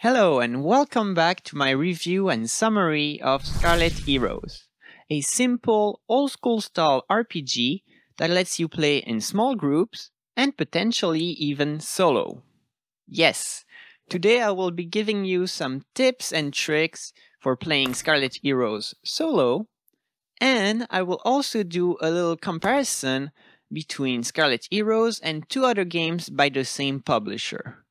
Hello and welcome back to my review and summary of Scarlet Heroes, a simple, old-school style RPG that lets you play in small groups and potentially even solo. Yes, today I will be giving you some tips and tricks for playing Scarlet Heroes solo, and I will also do a little comparison between Scarlet Heroes and two other games by the same publisher.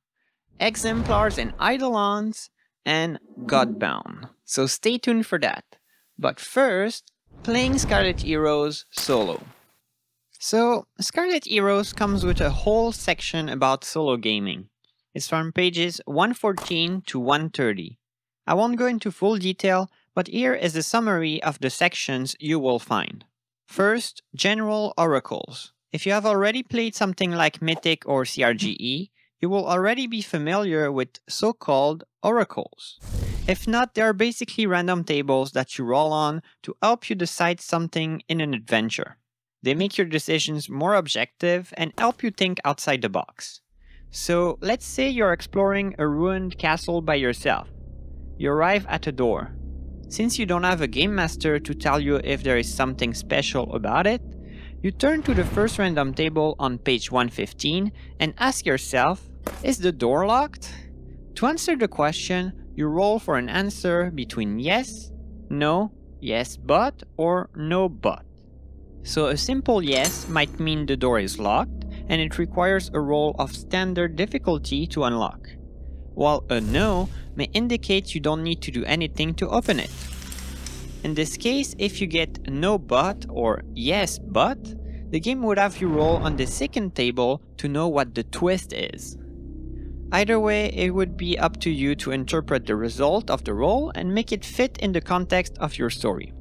Exemplars and Eidolons, and Godbound. So stay tuned for that. But first, playing Scarlet Heroes solo. So, Scarlet Heroes comes with a whole section about solo gaming. It's from pages 114 to 130. I won't go into full detail, but here is a summary of the sections you will find. First, General Oracles. If you have already played something like Mythic or CRGE, you will already be familiar with so-called oracles. If not, they are basically random tables that you roll on to help you decide something in an adventure. They make your decisions more objective and help you think outside the box. So, let's say you're exploring a ruined castle by yourself. You arrive at a door. Since you don't have a game master to tell you if there is something special about it, you turn to the first random table on page 115 and ask yourself, is the door locked? To answer the question, you roll for an answer between yes, no, yes but, or no but. So a simple yes might mean the door is locked and it requires a roll of standard difficulty to unlock, while a no may indicate you don't need to do anything to open it. In this case, if you get no but or yes but, the game would have you roll on the second table to know what the twist is. Either way, it would be up to you to interpret the result of the roll and make it fit in the context of your story.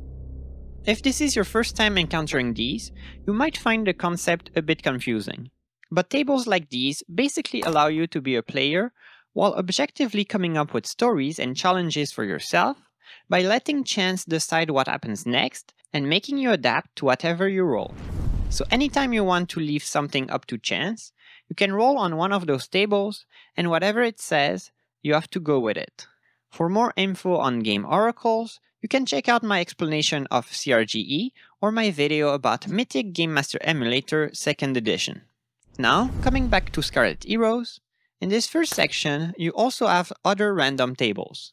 If this is your first time encountering these, you might find the concept a bit confusing. But tables like these basically allow you to be a player while objectively coming up with stories and challenges for yourself by letting chance decide what happens next and making you adapt to whatever you roll. So anytime you want to leave something up to chance, you can roll on one of those tables, and whatever it says, you have to go with it. For more info on game oracles, you can check out my explanation of CRGE or my video about Mythic Game Master Emulator 2nd edition. Now, coming back to Scarlet Heroes, in this first section, you also have other random tables.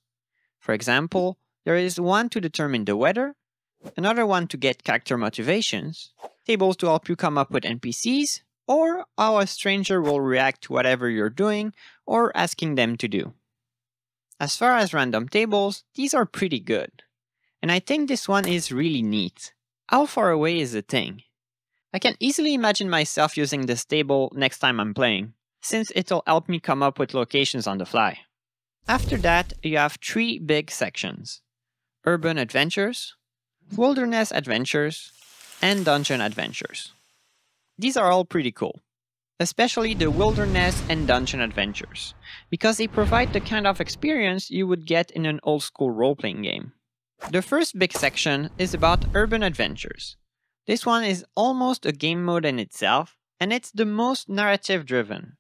For example, there is one to determine the weather, another one to get character motivations, tables to help you come up with NPCs, or how a stranger will react to whatever you're doing or asking them to do. As far as random tables, these are pretty good. And I think this one is really neat. How far away is the thing? I can easily imagine myself using this table next time I'm playing, since it'll help me come up with locations on the fly. After that, you have three big sections: Urban Adventures, Wilderness Adventures, and Dungeon Adventures. These are all pretty cool, especially the Wilderness and Dungeon Adventures, because they provide the kind of experience you would get in an old-school role-playing game. The first big section is about Urban Adventures. This one is almost a game mode in itself, and it's the most narrative-driven.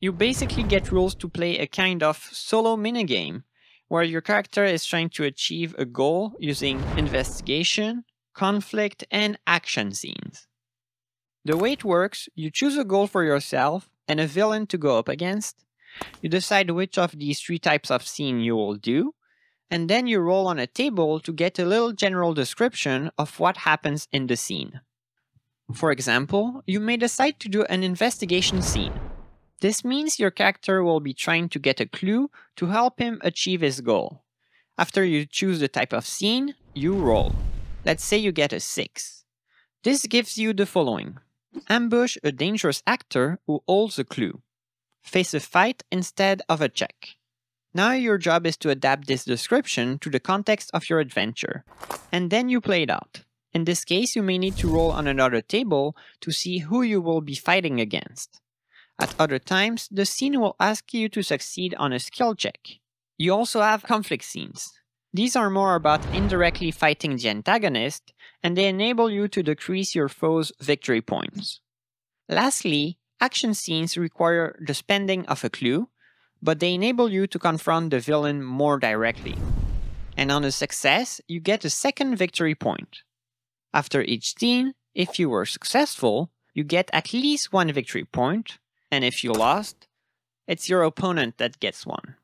You basically get rules to play a kind of solo minigame, where your character is trying to achieve a goal using investigation, conflict, and action scenes. The way it works, you choose a goal for yourself and a villain to go up against. You decide which of these three types of scene you will do, and then you roll on a table to get a little general description of what happens in the scene. For example, you may decide to do an investigation scene. This means your character will be trying to get a clue to help him achieve his goal. After you choose the type of scene, you roll. Let's say you get a 6. This gives you the following: ambush a dangerous actor who holds a clue. Face a fight instead of a check. Now your job is to adapt this description to the context of your adventure, and then you play it out. In this case, you may need to roll on another table to see who you will be fighting against. At other times, the scene will ask you to succeed on a skill check. You also have conflict scenes. These are more about indirectly fighting the antagonist, and they enable you to decrease your foe's victory points. Lastly, action scenes require the spending of a clue, but they enable you to confront the villain more directly. And on a success, you get a second victory point. After each scene, if you were successful, you get at least one victory point, and if you lost, it's your opponent that gets one.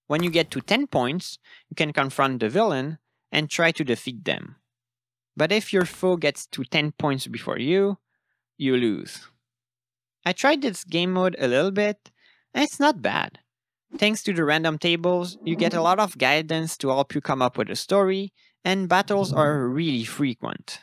When you get to 10 points, you can confront the villain and try to defeat them. But if your foe gets to 10 points before you lose. I tried this game mode a little bit, and it's not bad. Thanks to the random tables, you get a lot of guidance to help you come up with a story, and battles are really frequent.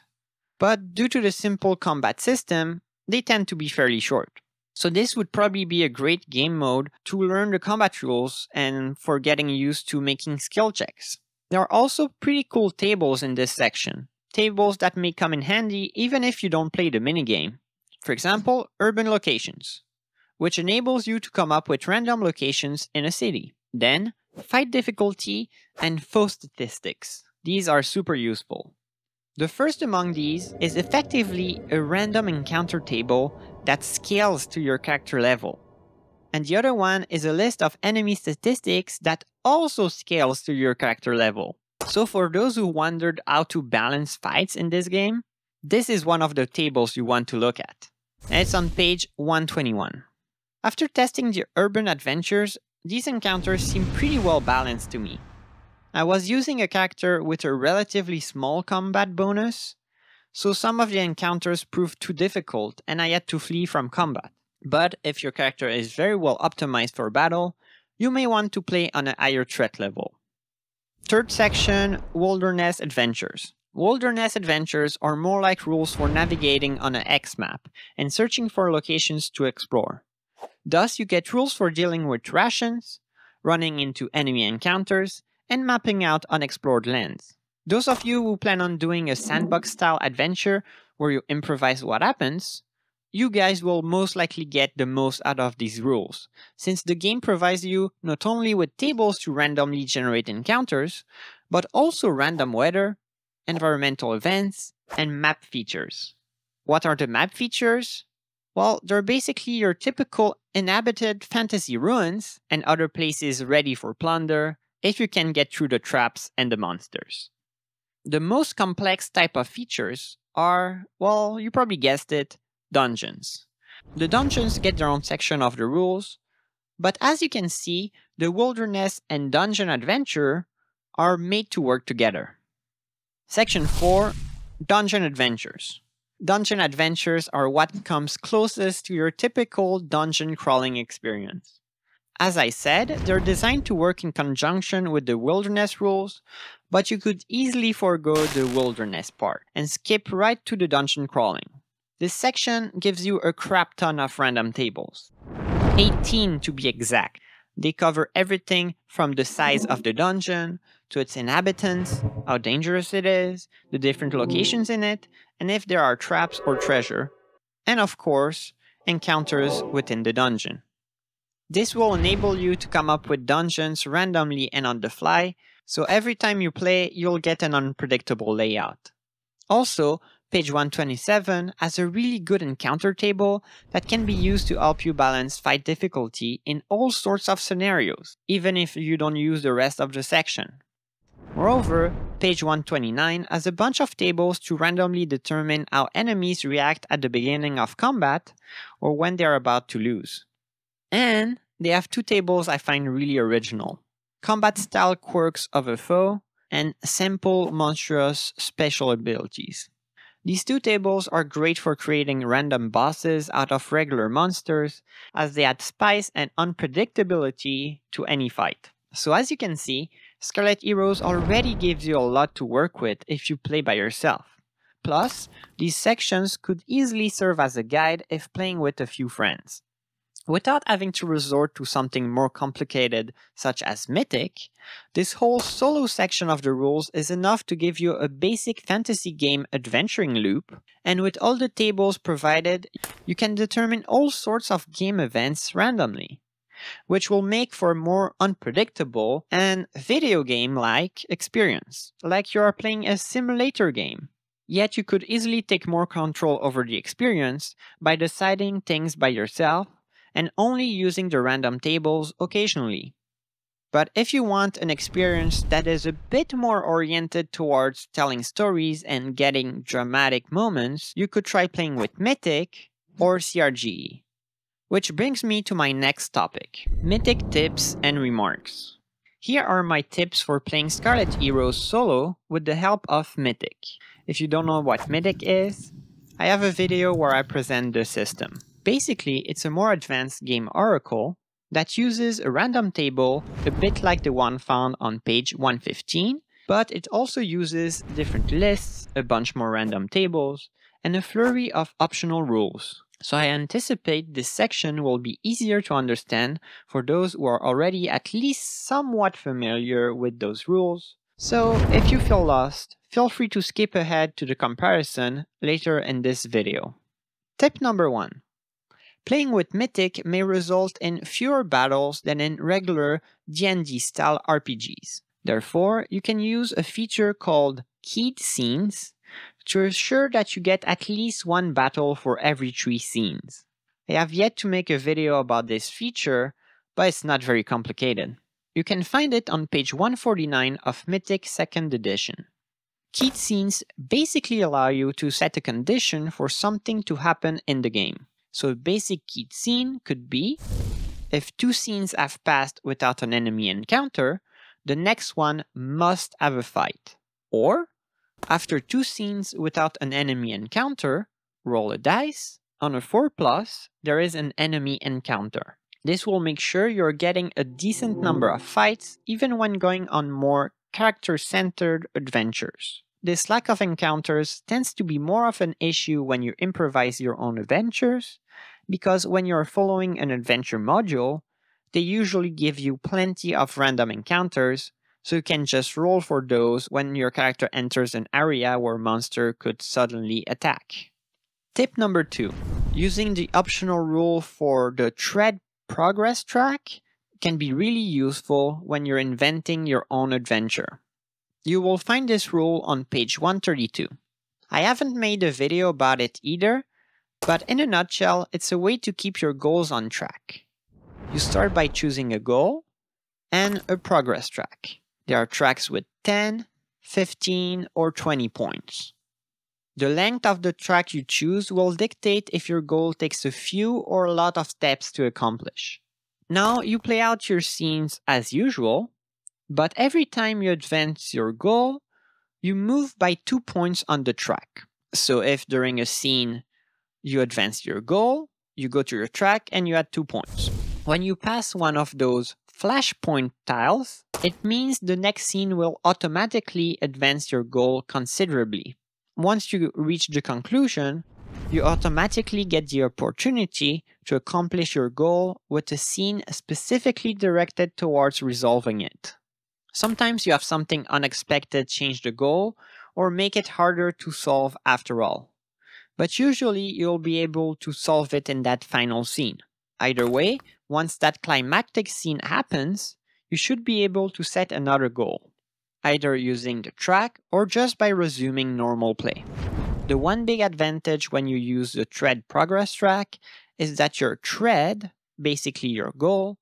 But due to the simple combat system, they tend to be fairly short. So this would probably be a great game mode to learn the combat rules and for getting used to making skill checks. There are also pretty cool tables in this section. Tables that may come in handy even if you don't play the minigame. For example, urban locations, which enables you to come up with random locations in a city. Then, fight difficulty and foe statistics. These are super useful. The first among these is effectively a random encounter table that scales to your character level. And the other one is a list of enemy statistics that also scales to your character level. So for those who wondered how to balance fights in this game, this is one of the tables you want to look at. And it's on page 121. After testing the urban adventures, these encounters seem pretty well balanced to me. I was using a character with a relatively small combat bonus, so some of the encounters proved too difficult and I had to flee from combat. But if your character is very well optimized for battle, you may want to play on a higher threat level. Third section, Wilderness Adventures. Wilderness Adventures are more like rules for navigating on an X map and searching for locations to explore. Thus, you get rules for dealing with rations, running into enemy encounters, and mapping out unexplored lands. Those of you who plan on doing a sandbox-style adventure where you improvise what happens, you guys will most likely get the most out of these rules, since the game provides you not only with tables to randomly generate encounters, but also random weather, environmental events, and map features. What are the map features? Well, they're basically your typical inhabited fantasy ruins and other places ready for plunder, if you can get through the traps and the monsters. The most complex type of features are, well, you probably guessed it, dungeons. The dungeons get their own section of the rules, but as you can see, the wilderness and dungeon adventure are made to work together. Section 4, Dungeon Adventures. Dungeon adventures are what comes closest to your typical dungeon crawling experience. As I said, they're designed to work in conjunction with the wilderness rules, but you could easily forego the wilderness part and skip right to the dungeon crawling. This section gives you a crap ton of random tables. 18 to be exact. They cover everything from the size of the dungeon, to its inhabitants, how dangerous it is, the different locations in it, and if there are traps or treasure, and of course, encounters within the dungeon. This will enable you to come up with dungeons randomly and on the fly, so every time you play, you'll get an unpredictable layout. Also, page 127 has a really good encounter table that can be used to help you balance fight difficulty in all sorts of scenarios, even if you don't use the rest of the section. Moreover, page 129 has a bunch of tables to randomly determine how enemies react at the beginning of combat or when they are about to lose. And they have two tables I find really original: combat style quirks of a foe and sample monstrous special abilities. These two tables are great for creating random bosses out of regular monsters, as they add spice and unpredictability to any fight. So as you can see, Scarlet Heroes already gives you a lot to work with if you play by yourself. Plus, these sections could easily serve as a guide if playing with a few friends. Without having to resort to something more complicated such as Mythic, this whole solo section of the rules is enough to give you a basic fantasy game adventuring loop, and with all the tables provided, you can determine all sorts of game events randomly, which will make for a more unpredictable and video game-like experience, like you are playing a simulator game. Yet you could easily take more control over the experience by deciding things by yourself and only using the random tables occasionally. But if you want an experience that is a bit more oriented towards telling stories and getting dramatic moments, you could try playing with Mythic or CRGE. Which brings me to my next topic, Mythic tips and remarks. Here are my tips for playing Scarlet Heroes solo with the help of Mythic. If you don't know what Mythic is, I have a video where I present the system. Basically, it's a more advanced game oracle that uses a random table a bit like the one found on page 115, but it also uses different lists, a bunch more random tables, and a flurry of optional rules. So I anticipate this section will be easier to understand for those who are already at least somewhat familiar with those rules. So if you feel lost, feel free to skip ahead to the comparison later in this video. Tip number 1. Playing with Mythic may result in fewer battles than in regular D&D style RPGs. Therefore, you can use a feature called keyed scenes to ensure that you get at least one battle for every 3 scenes. I have yet to make a video about this feature, but it's not very complicated. You can find it on page 149 of Mythic 2nd edition. Keyed scenes basically allow you to set a condition for something to happen in the game. So a basic keyed scene could be, if 2 scenes have passed without an enemy encounter, the next one must have a fight. Or, after 2 scenes without an enemy encounter, roll a dice. On a 4+, there is an enemy encounter. This will make sure you're getting a decent number of fights even when going on more character-centered adventures. This lack of encounters tends to be more of an issue when you improvise your own adventures, because when you're following an adventure module, they usually give you plenty of random encounters, so you can just roll for those when your character enters an area where a monster could suddenly attack. Tip number 2. Using the optional rule for the tread progress track can be really useful when you're inventing your own adventure. You will find this rule on page 132. I haven't made a video about it either, but in a nutshell, it's a way to keep your goals on track. You start by choosing a goal and a progress track. There are tracks with 10, 15, or 20 points. The length of the track you choose will dictate if your goal takes a few or a lot of steps to accomplish. Now you play out your scenes as usual, but every time you advance your goal, you move by 2 points on the track. So if during a scene you advance your goal, you go to your track and you add 2 points. When you pass one of those flashpoint tiles, it means the next scene will automatically advance your goal considerably. Once you reach the conclusion, you automatically get the opportunity to accomplish your goal with a scene specifically directed towards resolving it. Sometimes you have something unexpected change the goal or make it harder to solve after all. But usually you'll be able to solve it in that final scene. Either way, once that climactic scene happens, you should be able to set another goal, either using the track or just by resuming normal play. The one big advantage when you use the tread progress track is that your tread, basically your goal,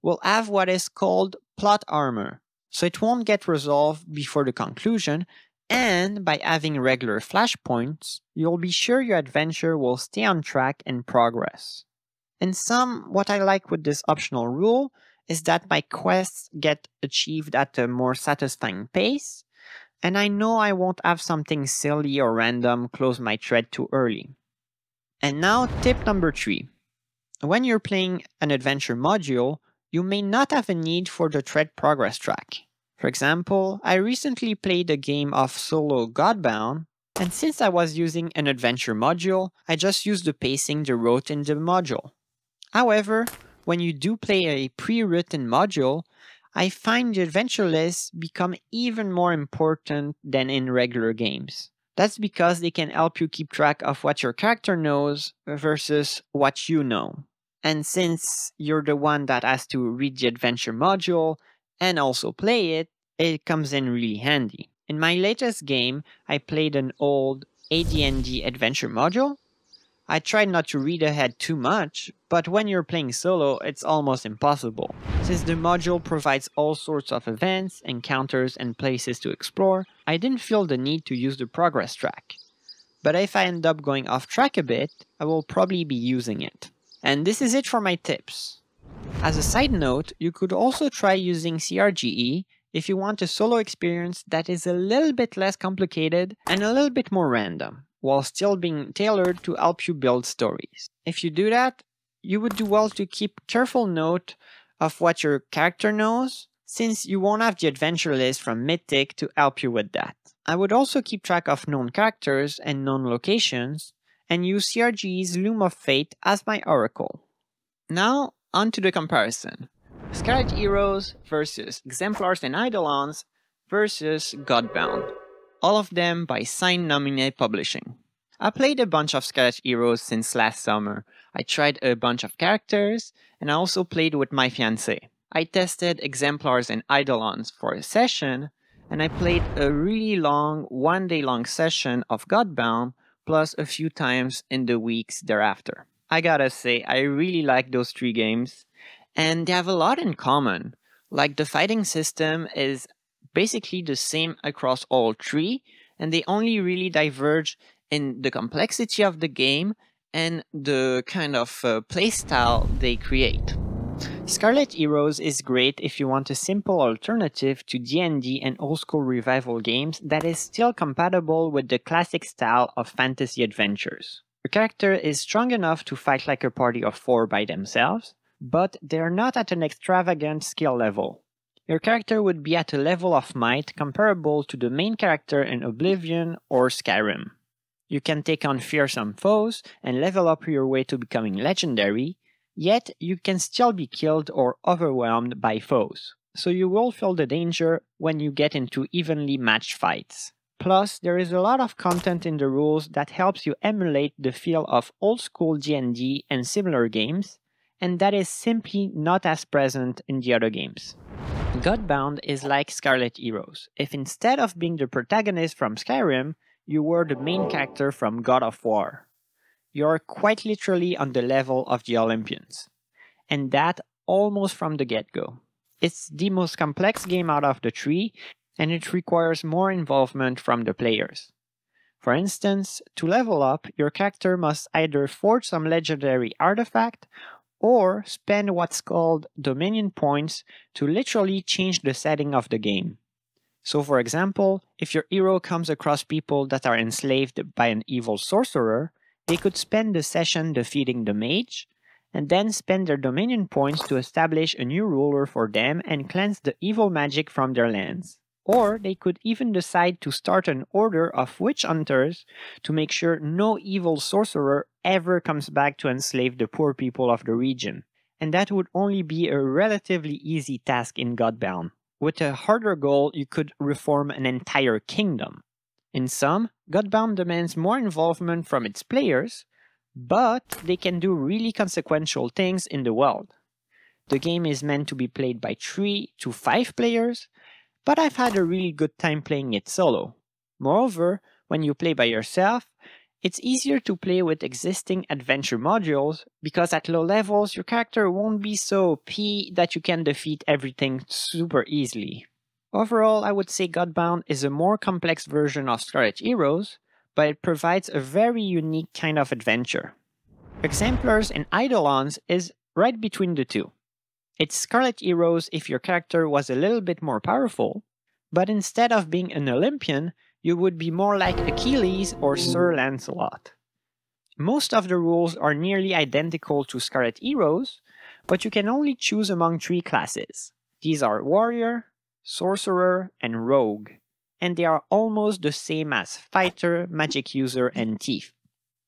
will have what is called plot armor, so it won't get resolved before the conclusion, and by having regular flashpoints, you'll be sure your adventure will stay on track and progress. In sum, what I like with this optional rule is that my quests get achieved at a more satisfying pace, and I know I won't have something silly or random close my tread too early. And now tip number 3. When you're playing an adventure module, you may not have a need for the tread progress track. For example, I recently played a game of solo Godbound, and since I was using an adventure module, I just used the pacing they wrote in the module. However, when you do play a pre-written module, I find the adventure lists become even more important than in regular games. That's because they can help you keep track of what your character knows versus what you know. And since you're the one that has to read the adventure module and also play it, it comes in really handy. In my latest game, I played an old AD&D adventure module, I tried not to read ahead too much, but when you're playing solo, it's almost impossible. Since the module provides all sorts of events, encounters, and places to explore, I didn't feel the need to use the progress track. But if I end up going off track a bit, I will probably be using it. And this is it for my tips. As a side note, you could also try using CRGE if you want a solo experience that is a little bit less complicated and a little bit more random, while still being tailored to help you build stories. If you do that, you would do well to keep careful note of what your character knows, since you won't have the adventure list from Mythic to help you with that. I would also keep track of known characters and known locations, and use CRGE's Loom of Fate as my oracle. Now, on to the comparison. Scarlet Heroes versus Exemplars and Eidolons versus Godbound. All of them by Sine Nomine Publishing. I played a bunch of Scarlet Heroes since last summer. I tried a bunch of characters, and I also played with my fiancé. I tested Exemplars and Eidolons for a session, and I played a really long, one-day-long session of Godbound, plus a few times in the weeks thereafter. I gotta say, I really like those three games, and they have a lot in common. Like, the fighting system is basically the same across all three, and they only really diverge in the complexity of the game and the kind of playstyle they create. Scarlet Heroes is great if you want a simple alternative to D&D and old-school revival games that is still compatible with the classic style of fantasy adventures. Your character is strong enough to fight like a party of 4 by themselves, but they're not at an extravagant skill level. Your character would be at a level of might comparable to the main character in Oblivion or Skyrim. You can take on fearsome foes and level up your way to becoming legendary, yet you can still be killed or overwhelmed by foes, so you will feel the danger when you get into evenly matched fights. Plus, there is a lot of content in the rules that helps you emulate the feel of old-school D&D and similar games, and that is simply not as present in the other games. Godbound is like Scarlet Heroes, if instead of being the protagonist from Skyrim, you were the main character from God of War. You're quite literally on the level of the Olympians, and that almost from the get-go. It's the most complex game out of the three, and it requires more involvement from the players. For instance, to level up, your character must either forge some legendary artifact or spend what's called Dominion points to literally change the setting of the game. So for example, if your hero comes across people that are enslaved by an evil sorcerer, they could spend the session defeating the mage, and then spend their Dominion points to establish a new ruler for them and cleanse the evil magic from their lands. Or they could even decide to start an order of witch hunters to make sure no evil sorcerer ever comes back to enslave the poor people of the region. And that would only be a relatively easy task in Godbound. With a harder goal, you could reform an entire kingdom. In sum, Godbound demands more involvement from its players, but they can do really consequential things in the world. The game is meant to be played by 3 to 5 players, but I've had a really good time playing it solo. Moreover, when you play by yourself, it's easier to play with existing adventure modules because at low levels your character won't be so OP that you can defeat everything super easily. Overall, I would say Godbound is a more complex version of Scarlet Heroes, but it provides a very unique kind of adventure. Exemplars and Eidolons is right between the two. It's Scarlet Heroes if your character was a little bit more powerful, but instead of being an Olympian, you would be more like Achilles or Sir Lancelot. Most of the rules are nearly identical to Scarlet Heroes, but you can only choose among 3 classes. These are Warrior, Sorcerer, and Rogue, and they are almost the same as Fighter, Magic User, and Thief.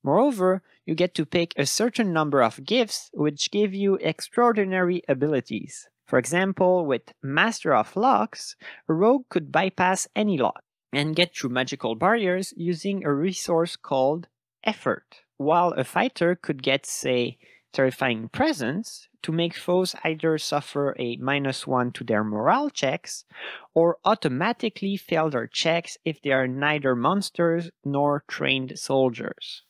Moreover, you get to pick a certain number of gifts which give you extraordinary abilities. For example, with Master of Locks, a rogue could bypass any lock and get through magical barriers using a resource called Effort, while a fighter could get, say, Terrifying Presence to make foes either suffer a -1 to their morale checks or automatically fail their checks if they are neither monsters nor trained soldiers.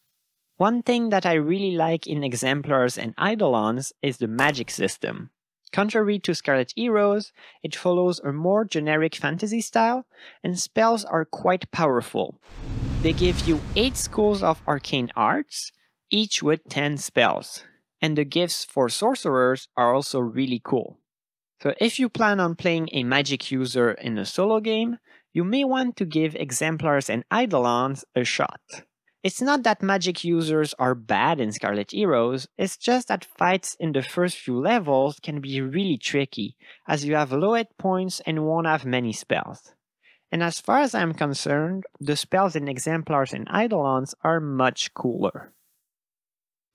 One thing that I really like in Exemplars and Eidolons is the magic system. Contrary to Scarlet Heroes, it follows a more generic fantasy style, and spells are quite powerful. They give you 8 schools of arcane arts, each with 10 spells, and the gifts for sorcerers are also really cool. So if you plan on playing a magic user in a solo game, you may want to give Exemplars and Eidolons a shot. It's not that magic users are bad in Scarlet Heroes, it's just that fights in the first few levels can be really tricky, as you have low hit points and won't have many spells. And as far as I'm concerned, the spells in Exemplars and Eidolons are much cooler.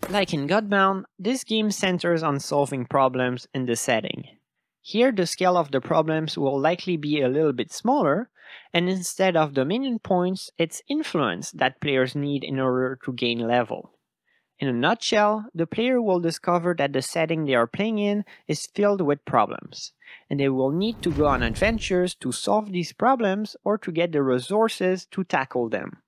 Like in Godbound, this game centers on solving problems in the setting. Here the scale of the problems will likely be a little bit smaller, and instead of dominion points, it's influence that players need in order to gain level. In a nutshell, the player will discover that the setting they are playing in is filled with problems, and they will need to go on adventures to solve these problems or to get the resources to tackle them.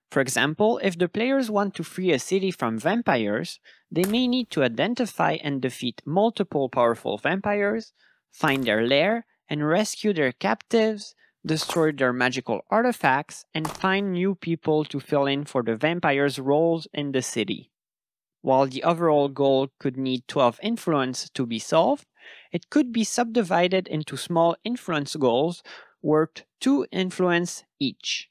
For example, if the players want to free a city from vampires, they may need to identify and defeat multiple powerful vampires, find their lair, and rescue their captives, destroy their magical artifacts, and find new people to fill in for the vampires' roles in the city. While the overall goal could need 12 influence to be solved, it could be subdivided into small influence goals worth 2 influence each.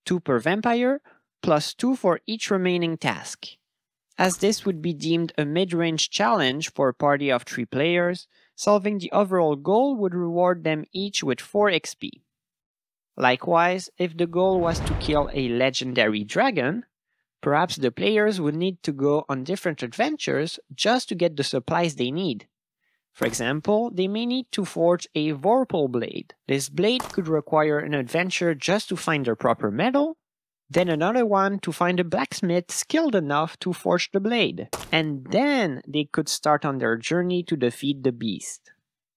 2 per vampire, plus 2 for each remaining task. As this would be deemed a mid-range challenge for a party of 3 players, solving the overall goal would reward them each with 4 XP. Likewise, if the goal was to kill a legendary dragon, perhaps the players would need to go on different adventures just to get the supplies they need. For example, they may need to forge a Vorpal blade. This blade could require an adventure just to find the proper metal, then another one to find a blacksmith skilled enough to forge the blade, and then they could start on their journey to defeat the beast.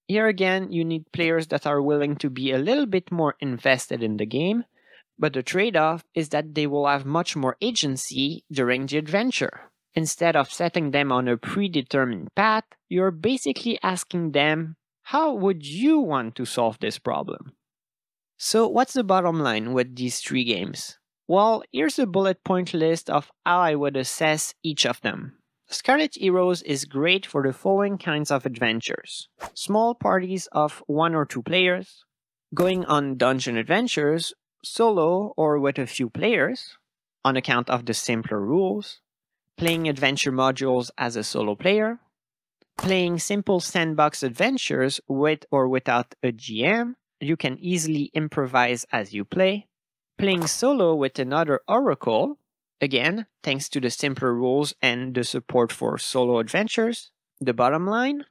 Here again, you need players that are willing to be a little bit more invested in the game, but the trade-off is that they will have much more agency during the adventure. Instead of setting them on a predetermined path, you're basically asking them, how would you want to solve this problem? So what's the bottom line with these 3 games? Well, here's a bullet point list of how I would assess each of them. Scarlet Heroes is great for the following kinds of adventures: small parties of 1 or 2 players, going on dungeon adventures, solo or with a few players, on account of the simpler rules, playing adventure modules as a solo player, playing simple sandbox adventures with or without a GM, you can easily improvise as you play, playing solo with another Oracle, again, thanks to the simpler rules and the support for solo adventures. The bottom line?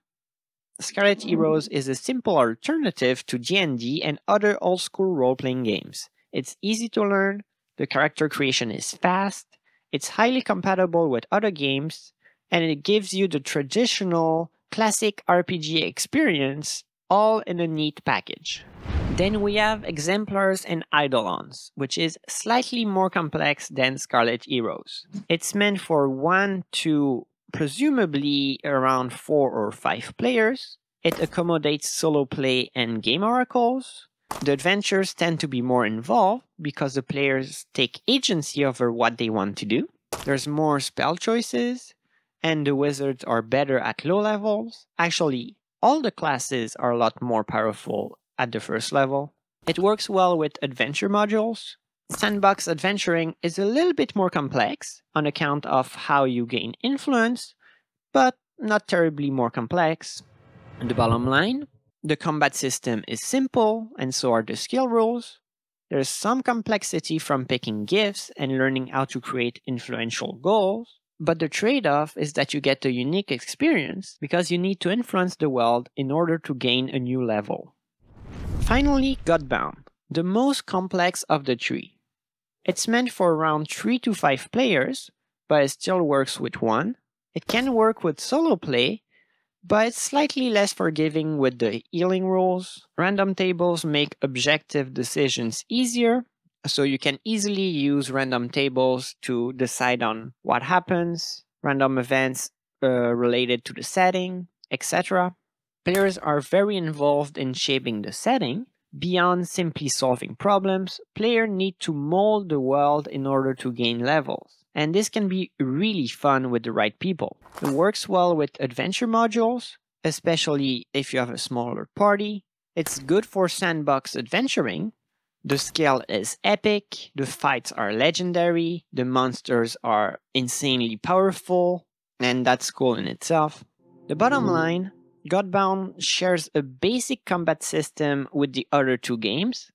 Scarlet Heroes is a simple alternative to D&D and other old-school role-playing games. It's easy to learn, the character creation is fast, it's highly compatible with other games, and it gives you the traditional, classic RPG experience, all in a neat package. Then we have Exemplars and Eidolons, which is slightly more complex than Scarlet Heroes. It's meant for 1 to presumably around 4 or 5 players. It accommodates solo play and game oracles. The adventures tend to be more involved because the players take agency over what they want to do. There's more spell choices, and the wizards are better at low levels. Actually, all the classes are a lot more powerful at the first level. It works well with adventure modules. Sandbox adventuring is a little bit more complex on account of how you gain influence, but not terribly more complex. And the bottom line, the combat system is simple, and so are the skill rules. There's some complexity from picking gifts and learning how to create influential goals, but the trade-off is that you get a unique experience because you need to influence the world in order to gain a new level. Finally, Godbound, the most complex of the 3. It's meant for around 3 to 5 players, but it still works with 1. It can work with solo play, but it's slightly less forgiving with the healing rules. Random tables make objective decisions easier, So you can easily use random tables to decide on what happens, random events related to the setting, etc. Players are very involved in shaping the setting. Beyond simply solving problems, players need to mold the world in order to gain levels. And this can be really fun with the right people. It works well with adventure modules, especially if you have a smaller party. It's good for sandbox adventuring. The scale is epic, the fights are legendary, the monsters are insanely powerful, and that's cool in itself. The bottom line, Godbound shares a basic combat system with the other two games,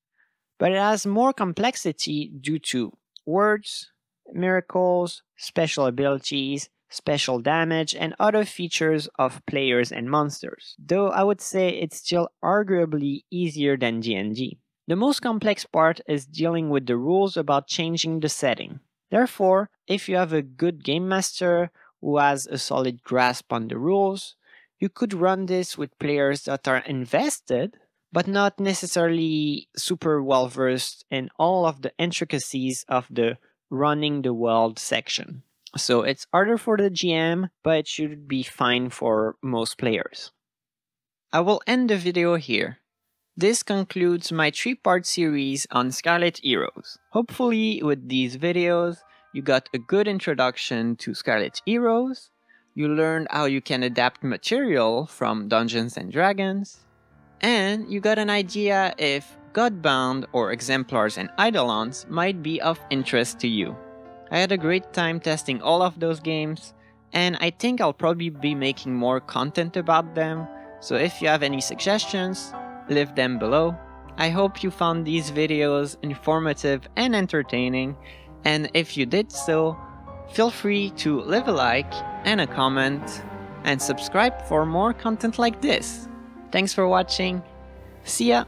but it has more complexity due to words, miracles, special abilities, special damage, and other features of players and monsters, though I would say it's still arguably easier than D&D. The most complex part is dealing with the rules about changing the setting. Therefore, if you have a good game master who has a solid grasp on the rules, you could run this with players that are invested, but not necessarily super well versed in all of the intricacies of the running the world section. So it's harder for the GM, but it should be fine for most players. I will end the video here. This concludes my 3-part series on Scarlet Heroes. Hopefully with these videos, you got a good introduction to Scarlet Heroes, you learned how you can adapt material from Dungeons & Dragons, and you got an idea if Godbound or Exemplars and Eidolons might be of interest to you. I had a great time testing all of those games, and I think I'll probably be making more content about them, so if you have any suggestions, leave them below. I hope you found these videos informative and entertaining, and if you did so, feel free to leave a like and a comment, and subscribe for more content like this. Thanks for watching. See ya!